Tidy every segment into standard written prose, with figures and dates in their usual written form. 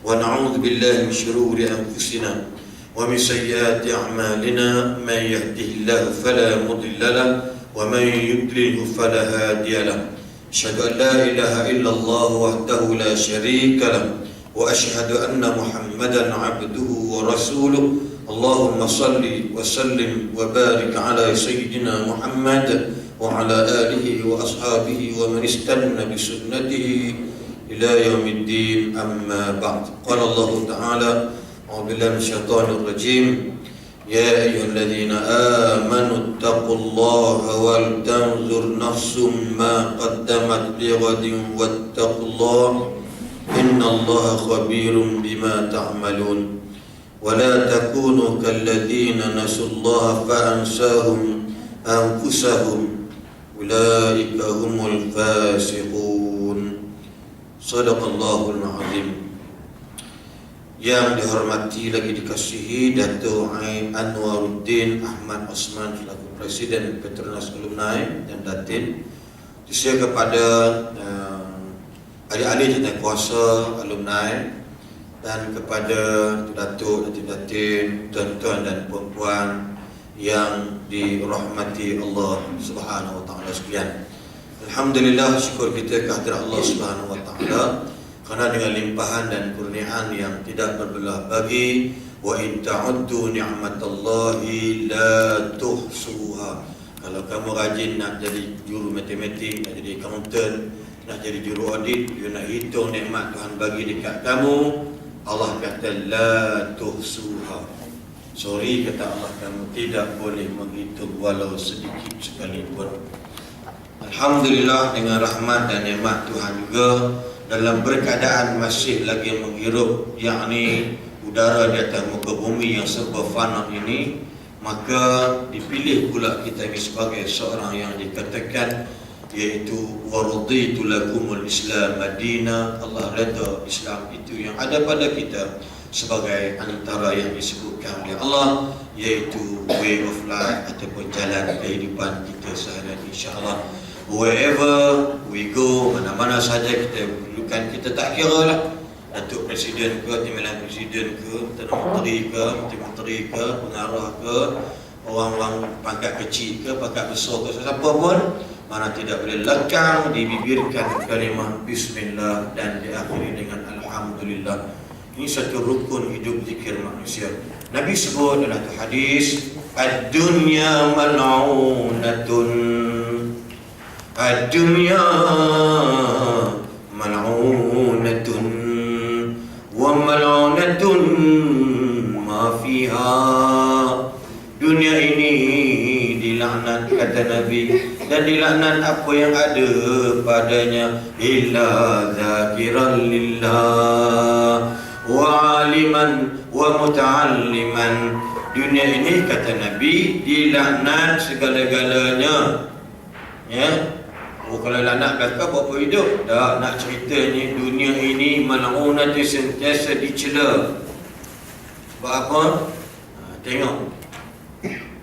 ونعوذ بالله من شرور أنفسنا ومن سيئات أعمالنا من يهده الله فلا مضل له ومن يضلل فلا هادي له أشهد أن لا إله إلا الله وحده لا شريك له وأشهد أن محمدا عبده ورسوله اللهم صل وسلم وبارك على سيدنا محمد وعلى آله وأصحابه ومن استنى بسنته إلى يوم الدين أما بعد قال الله تعالى أعوذ بالله من الشيطان الرجيم يا أيها الذين آمنوا اتقوا الله ولتنظر نفس ما قدمت لغد واتقوا الله إن الله خبير بما تعملون ولا تكونوا كالذين نسوا الله فأنساهم أنفسهم أولئك هم الفاسقون صدق الله العظيم. Yang dihormati lagi dikasihi Dato' Anwaruddin Ahmad Osman selaku Presiden Petronas Alumni dan Datin, saya kepada adik-adik dan kuasa alumni dan kepada Dato' Datin, tuan-tuan dan puan-puan yang dirahmati Allah Subhanahu wa taala sekalian. Alhamdulillah, syukur kita kehadirat Allah Subhanahu wa taala kerana dengan limpahan dan kurniaan yang tidak berbelah bagi, wa in ta'uddu ni'matallahi la tuhsuha. Kalau kamu rajin nak jadi juru matematik, nak jadi accountant, nak jadi juru audit, you nak hitung nikmat Tuhan bagi dekat kamu, Allah kata la tuhsuha. Sorry kata Allah, kamu tidak boleh menghitung walau sedikit sekalipun. Alhamdulillah, dengan rahmat dan nikmat Tuhan juga dalam berkeadaan masih lagi menghirup yakni udara di atas muka bumi yang serba fana ini, maka dipilih pula kita ini sebagai seorang yang dikatakan iaitu waraditu lakumul Islam Madinah. Allah redha Islam itu yang ada pada kita sebagai antara yang disebutkan oleh Allah iaitu way of life ataupun jalan kehidupan kita sehari-hari, insya-Allah. Wherever we go, mana-mana saja kita perlukan, kita tak kira lah Datuk Presiden ke, Timbalan Presiden ke, Perdana Menteri ke, Menteri ke, pengarah ke, orang-orang pangkat kecil ke, pangkat besar ke, siapa pun, mana tidak boleh lekang dibibirkan kalimah Bismillah dan diakhiri dengan Alhamdulillah. Ini satu rukun hidup zikir manusia. Nabi sebut dalam hadis, ad-dunya mal'unatun, ad-dunya mal'unatun wa mal'unatun ma fiha. Dunia ini dilaknat kata Nabi, dan dilaknat apa yang ada padanya, illa zakiran lillah wa aliman wa muta'alliman. Dunia ini kata Nabi dilaknat segala-galanya, ya. Kalau nak belakang berapa hidup? Tak nak ceritanya dunia ini mal'unah, sentiasa dicela. Sebab apa? Tengok.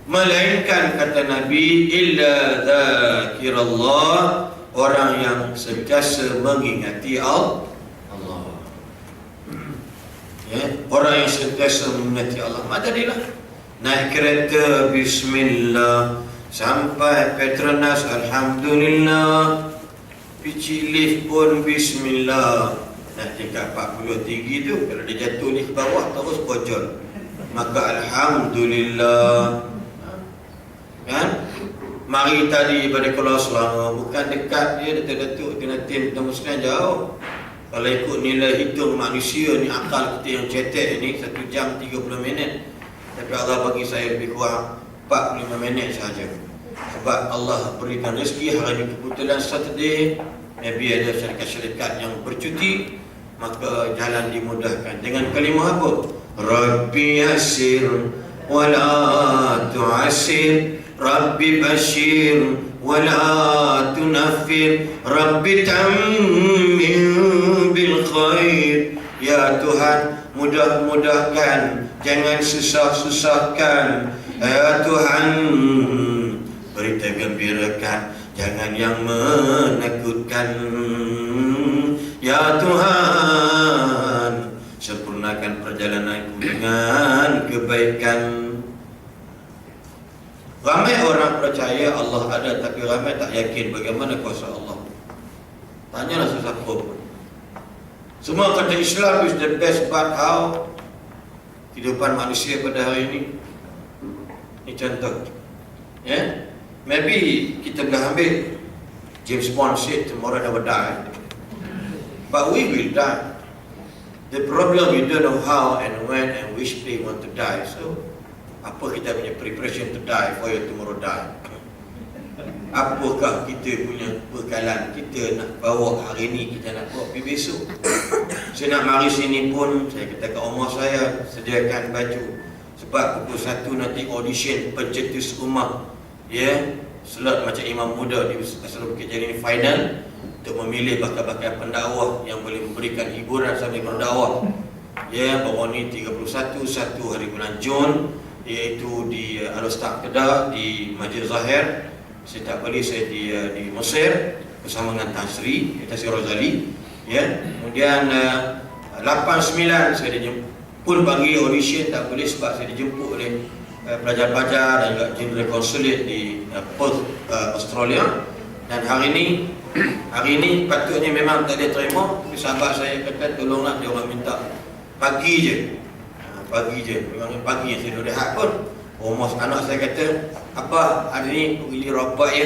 Melainkan kata Nabi, illa dzakirallah, orang yang sentiasa mengingati Allah. Ya, orang yang sentiasa mengingati Allah. Maka jadilah naik kereta Bismillah, sampai Petronas Alhamdulillah, pici lift pun Bismillah. Nak tingkat 40 tinggi tu, kalau dia jatuh ni ke bawah terus bocor, maka Alhamdulillah. Kan? Mari tadi pada Kuala Selangor, bukan dekat dia, Datuk Datin Tengah Muslim jauh. Kalau ikut nilai hitung manusia ni, akal kita yang cetek ni 1 jam 30 minit, tapi Allah bagi saya lebih kurang 45 minit sahaja. Sebab Allah berikan rezeki hari ini kebetulan Saturday, maybe ada syarikat-syarikat yang bercuti, maka jalan dimudahkan dengan kalimah apa? Rabbi yasir wa la tu'asir, Rabbi bashir wa la tunaffir, Rabbi tammim bil khair. Ya Tuhan, mudah-mudahkan, jangan susah-susahkan. Ya Tuhan, berita gembirakan, jangan yang menakutkan. Ya Tuhan, melaksanakan perjalanan dengan kebaikan. Ramai orang percaya Allah ada, tapi ramai tak yakin bagaimana kuasa Allah. Tanyalah sesiapa pun. Semua kata Islam is the best, but how kehidupan manusia pada hari ini. Ini contoh. Maybe kita boleh ambil James Bond said tomorrow never die, but we will die. The problem, you don't know how and when and which day you want to die. So apa kita punya preparation to die for you tomorrow die? Apakah kita punya bekalan kita nak bawa hari ni, kita nak bawa pergi besok? Saya nak mari sini pun, saya kata kat rumah saya, sediakan baju. Sebab pukul 1 nanti audition pencetus umat. Slot macam imam muda di Asrul Bukit Jalil ni final untuk memilih bakal-bakal pendakwah yang boleh memberikan hiburan sambil berdakwah. Baru ni 31 hari bulan Jun, iaitu di Al-Ustaz Kedah di Masjid Zahir. Saya tak boleh, saya di Mesir bersama dengan Tan Sri Razali. Kemudian 8-9 saya dijemput, pun bagi audition tak boleh sebab saya dijemput oleh pelajar-pelajar dan juga General Consulate di Perth, Australia. Dan hari ini patutnya memang tak ada terima, tapi sahabat saya kata tolonglah, dia orang minta pagi je. Memang pagi yang saya dah rehat pun. Rumah anak saya kata, apa hari ni pilih robot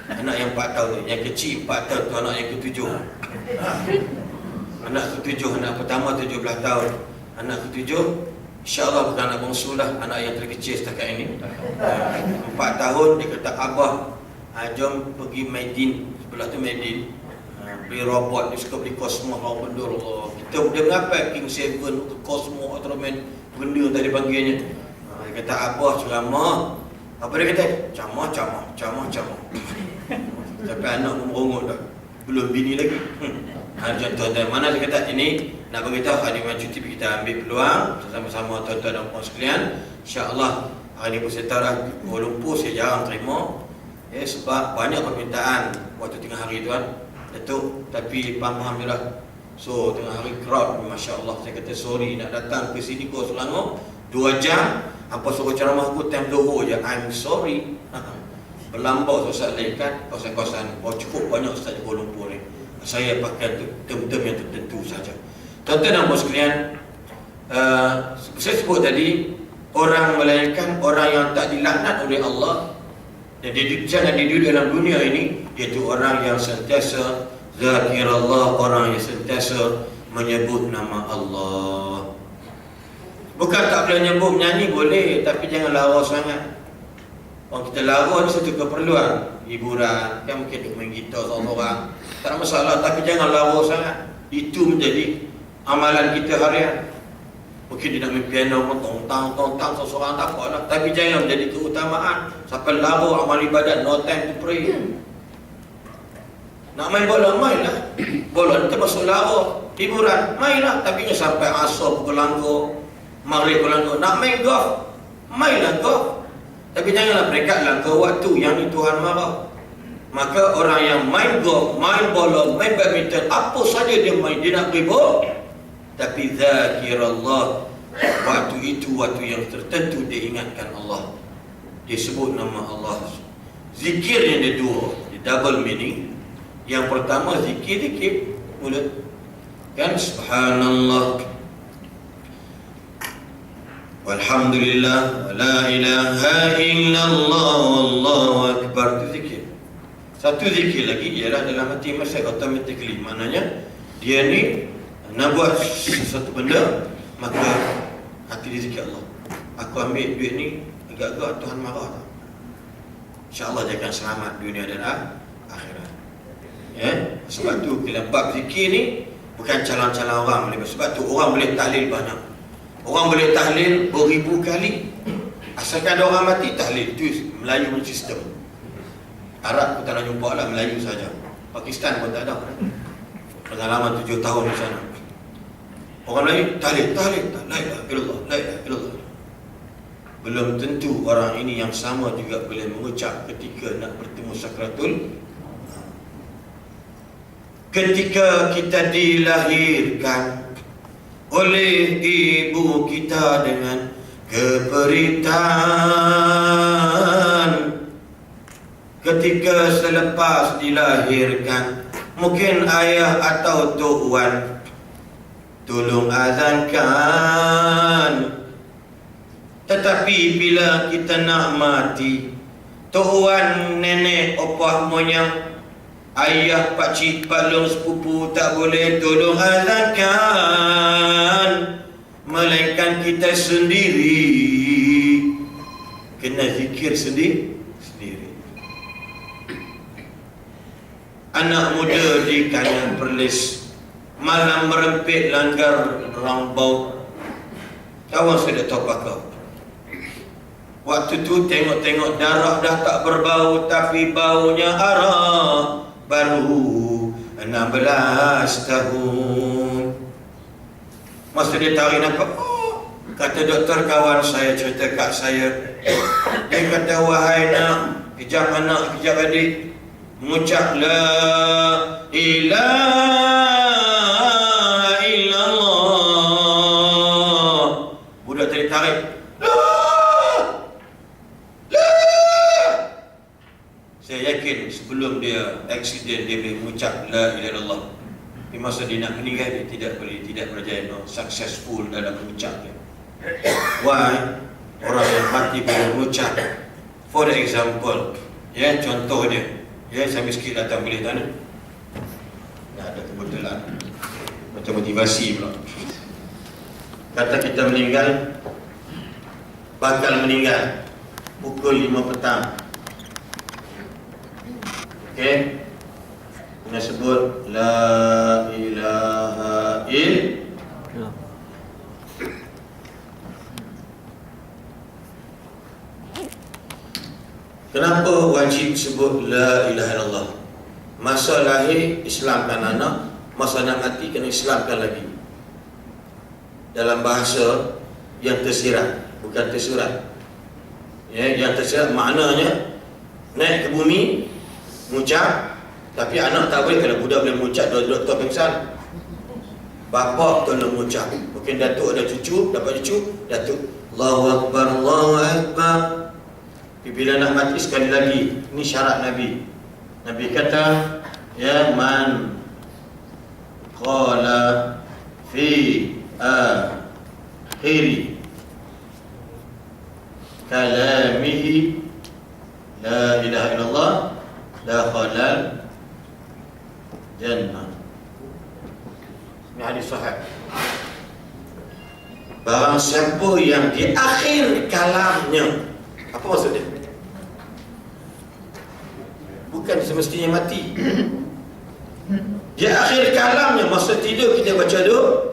anak yang 4 tahun, yang kecil 4 tahun tu anak yang ke-7. Anak ke-7, anak pertama 17 tahun. Anak ke-7 InsyaAllah bukan anak bongsu lah, anak yang terkecil setakat ini. 4 tahun, dia kata, Abah, jom pergi Maidin, sebelah tu Maidin, beli robot, dia suka beli Cosmo, benda Allah. Kita dia mengapai King 7, Cosmo, Ultraman, benda tadi panggilnya. Dia kata, Abah ceramah. Apa dia kata? Camah. Sampai anak merungut dah, belum bini lagi. Contoh mana dia kata, ini nak beritahu Khadimah Cuti, kita ambil peluang sama-sama tuan-tuan dan puan sekalian. InsyaAllah hari ni pun saya tahu dah, Kuala Lumpur saya jarang terima, sebab banyak permintaan waktu tengah hari tuan Datuk, tapi faham je lah. So tengah hari crowd, Masya Allah. Saya kata sorry nak datang ke sini ke Selangor 2 jam, apa suruh ceramah aku time Zohor je. I'm sorry. Berlambau ustaz lain kan, kawasan-kawasan cukup banyak ustaz di Kuala Lumpur ni. Saya pakai term-term yang tertentu saja. Tuan-tuan dan puan sekalian, saya sebut tadi, orang melainkan orang yang tak dilaknat oleh Allah dan jangan duduk dalam dunia ini, iaitu orang yang sentiasa zakirallah, orang yang sentiasa menyebut nama Allah. Bukan tak boleh nyebut, nyanyi boleh, tapi jangan lara sangat. Kalau kita lara ni satu keperluan, hiburan, kan mungkin dia main gitar seorang-seorang, tak ada masalah, tapi jangan lara sangat. Itu menjadi amalan kita harian. Mungkin dia nak main piano, tong-tang seorang-seorang, tak apalah, tapi jangan menjadi keutamaan sampai lara amal ibadat, no time to pray. Nak main bola, mainlah. Bola ni termasuk lara, hiburan, mainlah, tapi jangan sampai asar pukul langgar, maghrib pukul langgar. Nak main golf, mainlah golf, tapi janganlah peringkat langgar waktu, yang ni Tuhan marah. Maka orang yang main golf, main bola, main badminton, apa saja dia main, dia nak ribut, tapi zakirallah, waktu itu waktu yang tertentu dia ingatkan Allah, dia sebut nama Allah. Zikir yang ada dua, dia double meaning. Yang pertama zikir mulut, kan, subhanallah, walhamdulillah, la ilaha illallah, wallahu akbar. Itu zikir. Satu zikir lagi ialah dalam hati masa automatically, maknanya dia ni nak buat sesuatu benda, maka hati dia zikir Allah. Aku ambil duit ni, agak-agak Tuhan marah tak? InsyaAllah dia akan selamat dunia dan akhirat. Sebab tu dalam bab zikir ni bukan calon-calon orang boleh. Sebab tu orang boleh tahlil banyak. Orang boleh tahlil beribu kali, asalkan ada orang mati tahlil. Itu Melayu punya sistem. Arab pun tak nak jumpa lah, Melayu saja. Pakistan pun tak ada. Pengalaman 7 tahun di sana. Orang Melayu tahlil, la ilaha illallah, la ilaha illallah. Belum tentu orang ini yang sama juga boleh mengucap ketika nak bertemu sakratul. Ketika kita dilahirkan, oleh ibu kita dengan keperitan ketika selepas dilahirkan. Mungkin ayah atau tok wan tolong azankan, tetapi bila kita nak mati, tok wan, nenek, opah, moyang, ayah, pakcik, pak long, sepupu tak boleh tolong azankan, melainkan kita sendiri kena zikir sendiri. Anak muda di Kanyang Perlis malam merempit langgar rambau. Kawan saya dah tahu pakau. Waktu tu tengok-tengok darah dah tak berbau, tapi baunya arah. Baru 16 tahun. Masa dia tarik nampak, kata doktor kawan saya cerita kat saya. Dia kata, wahai nak, kejap anak, kejap adik, mengucap la ilaha illallah. Budak tadi tarik, saya yakin sebelum dia aksiden dia boleh mengucap la ilaha illallah. Di masa dia nak meninggal, dia tidak berjaya successful dalam mengucapnya. Why? Orang yang mati boleh mengucap. For example, ya, contohnya, ya, saya miskin datang boleh tak ni? Tak ada kebetulan. Macam motivasi pula. Kata kita meninggal, bakal meninggal pukul 5 petang. Okey? Kena sebut la ilaha illallah. Kenapa wajib sebut la ilaha illallah? Masa lahir Islamkan anak, masa nak mati kena Islamkan lagi. Dalam bahasa yang tersirat, bukan tersurat. Ya, yang tersirat maknanya naik ke bumi mengucap, tapi anak tak boleh. Kalau budak boleh mengucap, doktor pingsan, bapa tolong mengucap. Mungkin datuk ada cucu, dapat cucu, datuk Allahu Akbar, Allahu Akbar. Bila nak mati sekali lagi, ini syarat Nabi. Nabi kata, ya man qala fi akhiri kalamihi la ilaha illallah dakhala jannah. Ini hadis sahih. Barang siapa yang di akhir kalamnya, apa maksudnya? Bukan semestinya mati. Di akhir kalamnya, masa tidur kita baca doa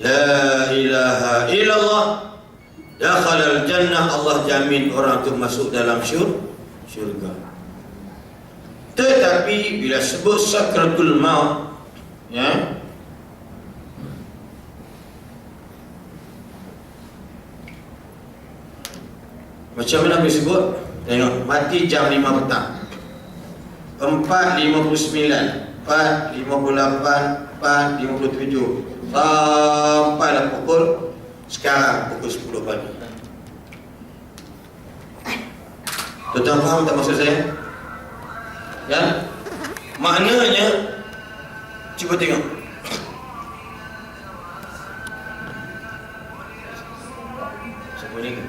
la ilaha illallah dakhala al-jannah. Allah jamin orang itu masuk dalam syurga. Tetapi bila sebut sakratul maut, ya, macam mana boleh sebut? Tengok, mati jam 5 petang, 4.59, 4.58, 4.57, sampailah pukul sekarang pukul 10 pagi. Tuan-tuan faham tak maksud saya? Ya? Maknanya, cuba tengok. Siapa ni ke?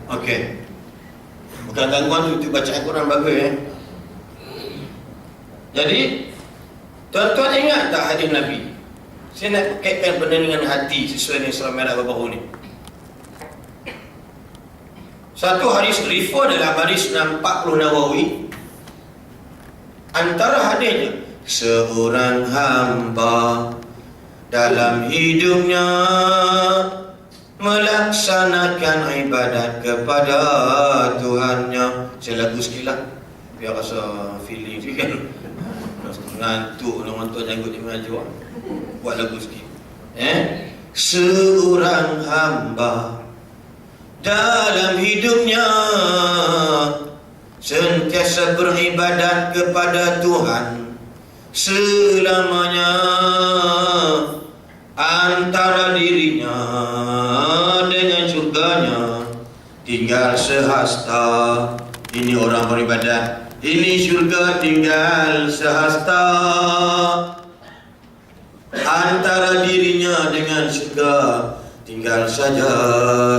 Okey. Bukan gangguan untuk baca Al-Quran bagus, ya. Jadi, tuan-tuan ingat tak hadis Nabi? Saya nak kaitkan benda dengan hati sesuai dengan surah Merah baru ni. Satu hadis refer dalam hadis 40 Nawawi. Antara hadisnya, seorang hamba dalam hidupnya melaksanakan ibadat kepada Tuhannya. Saya lagu sikit lah, biar rasa feeling sikit kan. Ngantuk nak nonton janggut di mengaji, buat lagu sikit. Seorang hamba dalam hidupnya sentiasa beribadat kepada Tuhan selamanya, antara dirinya dengan surganya tinggal sehasta. Ini orang beribadat, ini surga tinggal sehasta. Antara dirinya dengan surga tinggal saja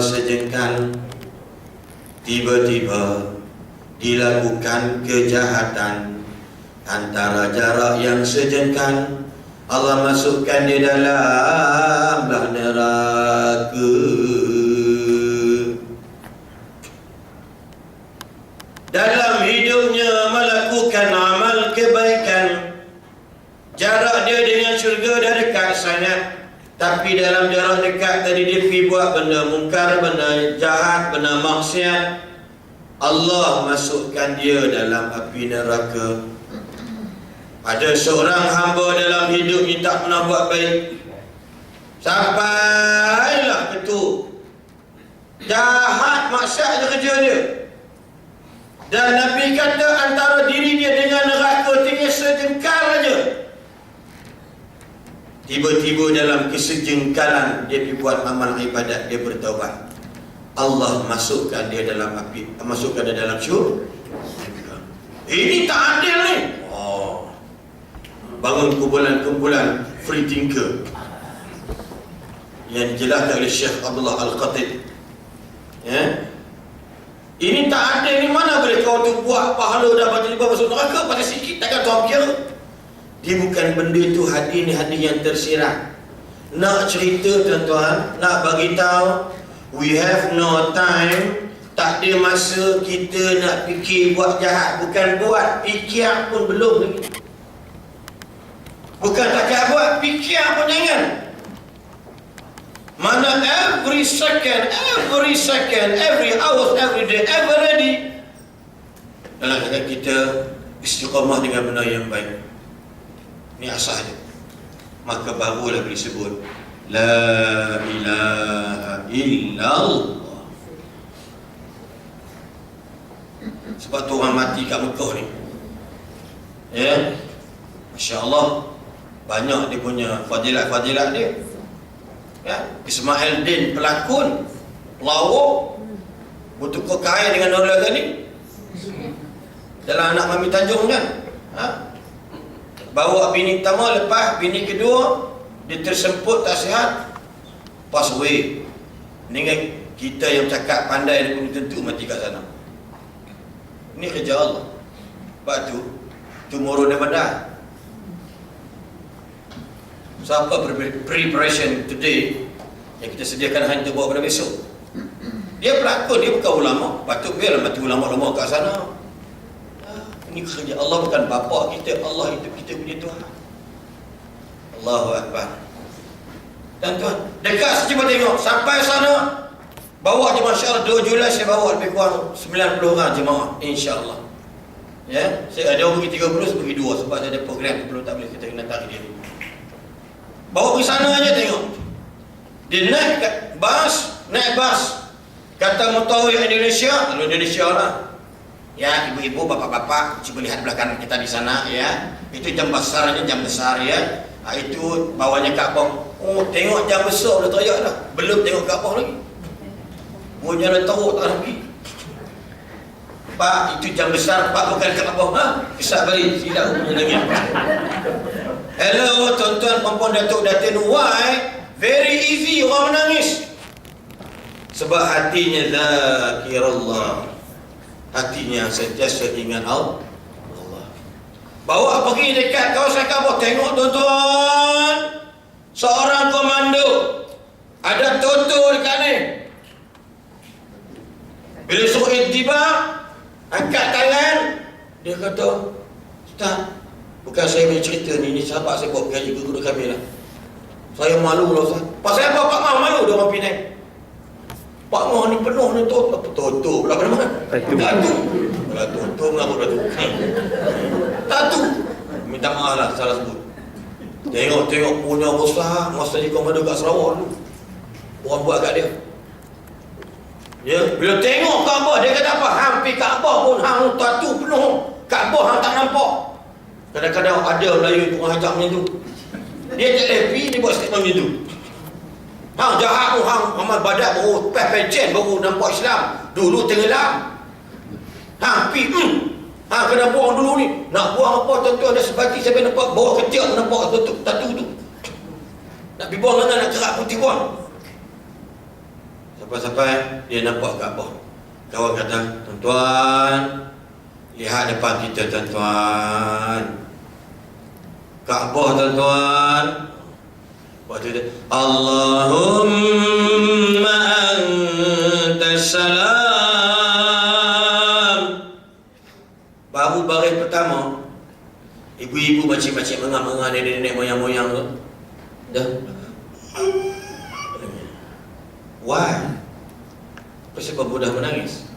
sejengkal. Tiba-tiba dilakukan kejahatan, antara jarak yang sejengkal Allah masukkan dia dalam neraka. Dalam hidupnya melakukan amal kebaikan, jarak dia dengan syurga dah dekat sangat, tapi dalam jarak dekat tadi dia pergi buat benda mungkar, benda jahat, benda maksiat, Allah masukkan dia dalam api neraka. Ada seorang hamba dalam hidupnya tak pernah buat baik, sampailah ketu jahat, maksiat je kerja dia. Dan Nabi kata antara diri dia dengan neraka tinggal sejengkal aja. Tiba-tiba dalam kesejengkalan dia pergi buat amal ibadat, dia bertaubat, Allah masukkan dia dalam api, masukkan dia dalam syurga. Ini tak adil ni. Bangun kumpulan free thinker yang dijelaskan oleh Syekh Abdullah Al-Khatib. Ini tak adil ni. Mana boleh kau tu buat pahala dah tiba-tiba masuk neraka pada sikit, takkan Tuhan kira? Dia bukan benda tu, hadis ni hadis yang tersirat. Nak cerita tuan-tuan, nak bagi tahu, we have no time. Tak ada masa kita nak fikir buat jahat. Bukan buat, fikir pun belum lagi. Bukan tak buat, fikir pun jangan. Mana every second, every hour, every day, ever ready. Dalam keadaan kita istiqamah dengan benda yang baik. Ini asal dia. Maka barulah disebut La ilaha illallah. Sebab tu orang mati kat Mekah ni, Masya Allah, banyak dia punya fadilat-fadilat dia. Ismail Din pelakon, pelawak, bertukar kain dengan orang lain ni dalam Anak Mami Tanjung kan. Bawa bini pertama, lepas bini kedua dia tersemput, tak sihat, pass away. Dengan kita yang cakap pandai dia pun tentu mati kat sana. Ini kerja Allah. Sebab tu tomorrow never die. Siapa preparation today yang kita sediakan hanya untuk bawa pada besok. Dia pelakon, dia bukan ulama. Patut biarlah mati ulama-ulama kat sana. Ini kerja Allah, bukan bapa kita. Allah itu kita punya Tuhan. Allahu Akbar. Dan tuan, dekat cuba tengok sampai sana, bawa je Masya Allah 2 Julai saya bawa lebih kurang 90 orang jemaah, insya-Allah. Saya ada orang pergi 30, saya pergi 2 sebab saya ada program belum tak boleh kita kena tarik dia. Bawa pergi sana aja tengok. Dia naik bas, kata Mutawif Indonesia, lalu Indonesia lah. Ya, ibu-ibu, bapak-bapak, cuba lihat belakang kita di sana ya. Itu jam besar ya. Itu bawahnya Kaabah. Oh, tengok jam besar dah teriak dah. Belum tengok Kaabah lagi. Punya dah tahu tak lagi. Pak, itu jam besar, Pak bukan Kaabah. Kesak balik, silap punya lagi. Hello, tuan-tuan, perempuan Datuk Datin. Why? Very easy, orang menangis. Sebab hatinya zakirallah. Hatinya sentiasa ingat Allah. Bawa pergi dekat kawasan Kaabah. Tengok tuan-tuan, seorang komando ada Toto dekat ni. Bila suruh intibah, angkat tangan, dia kata, Ustaz, bukan saya punya cerita ni sahabat saya buat kaji guru kami lah. Saya malu lah Ustaz. Pasal apa Pak Mah malu dia orang Penang? Pak Mah ni penuh ni Toto pula pada mana? Tatu. Kalau Toto mengamuk Tatu. Tatu. Minta maaf lah salah sebut. Tengok punya besar masa di komando kat Sarawak dulu. Orang buat kat dia. Ya, bila tengok Kaabah dia kata apa? Hampir Kaabah pun hang tatu penuh. Kaabah hang tak nampak. Kadang-kadang ada Melayu tukang hajak macam tu. Dia tak happy, dia buat statement macam tu. Hang jahat pun hang amal badat baru pencen baru nampak Islam. Dulu tenggelam. Hang pi hang kena buang dulu ni. Nak buang apa tuan-tuan ada sebati sampai nampak bawah ketiak nampak tatu tu. Nak pergi buang mana nak kerak putih buang. Sampai dia nampak Kaabah. Kawan kata, tuan-tuan, lihat depan kita tuan-tuan. Kaabah tuan-tuan. Waktu dia, Allahumma antas salam. Baru baris pertama, ibu-ibu macam-macam mengang-mengang nenek-nenek moyang-moyang tu. Dah. Why? Sebab mudah menangis.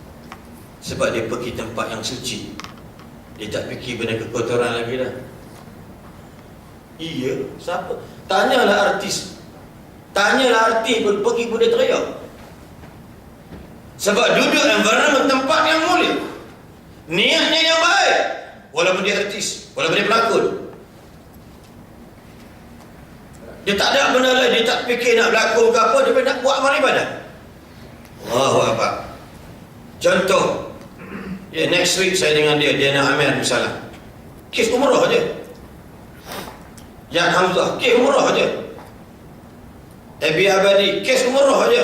Sebab dia pergi tempat yang suci. Dia tak fikir benda kekotoran lagi dah. Iya, siapa? Tanyalah artis. Tanyalah artis pergi pun dia teriak. Sebab duduk environment tempat yang mulia. Niatnya yang baik. Walaupun dia artis, walaupun dia pelakon. Dia tak ada benda lain, dia tak fikir nak berlakon ke apa, dia nak buat amal ibadah. Allahu Akbar. Contoh, ya, next week saya dengan dia nak Amir misalnya. Kes umrah je. Ya Hamzah, kes umrah je. Abi Abadi, kes umrah je.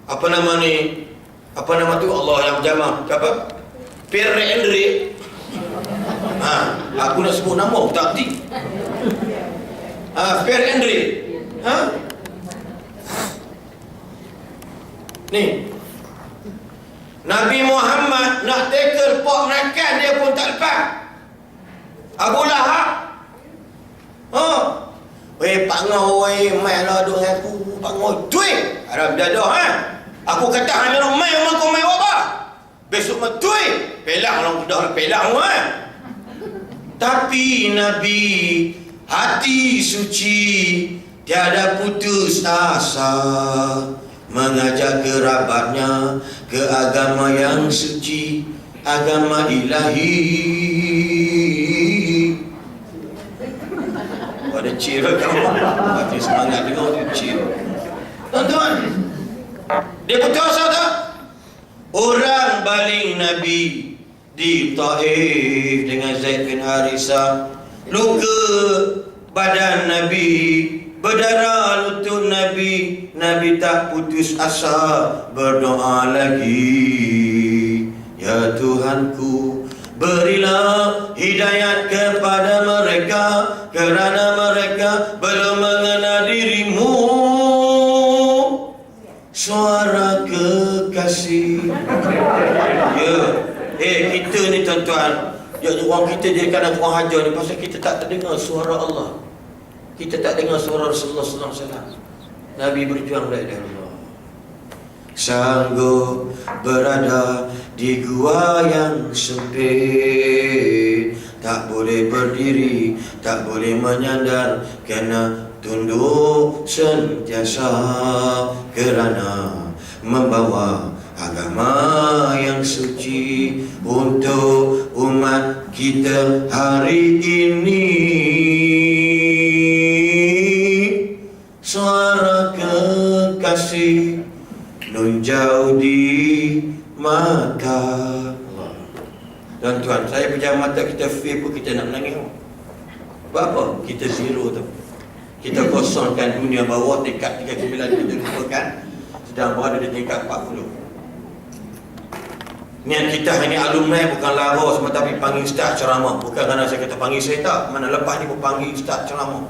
Apa nama ni? Apa nama tu? Allah yang berjamah. Apa? Pierre Andre. Aku nak sebut nama, tak erti. Pierre Andre. Ni Nabi Muhammad nak tackle pok makan dia pun tak lepas. Abu Lahab. Pak Ngau, mai lah duk dengan aku. Pak Ngau, tuik. Arab dadah Aku kata hanya nak mai rumah kau mai apa? Besok mah tuik. Pelang orang dah pelang Tapi Nabi hati suci, tiada putus asa, mengajak kerabatnya ke agama yang suci, agama ilahi. Ada cheer kamu. Tapi semangat dengar tu cheer. Tuan-tuan, dia betul asal tak? Orang baling Nabi di Taif dengan Zaid bin Harisah, luka badan Nabi, berdarah lutut Nabi. Nabi tak putus asa, berdoa lagi. Ya Tuhanku, berilah hidayat kepada mereka, kerana mereka belum mengenal dirimu. Suara kekasih. Ya, kita ni tuan-tuan, orang kita dia kadang kurang ajar ni pasal kita tak terdengar suara Allah. Kita tak dengar suara Rasulullah sallallahu alaihi wasallam. Nabi berjuang la ilaha illallah. Sanggup berada di gua yang sempit, tak boleh berdiri, tak boleh menyandar, kena tunduk sentiasa kerana membawa agama yang suci untuk umat kita hari ini. Suara kekasih nun jauh di mata. Tuan-tuan, saya pejam mata kita feel pun kita nak menangis. Sebab apa? Kita zero tu. Kita kosongkan dunia bawah tingkat 39, kita lupakan sedang berada di tingkat 40. Niat kita hari ni alumni bukan lara semata tapi panggil ustaz ceramah. Bukan kerana saya kata panggil saya tak. Mana lepas ni pun panggil ustaz ceramah.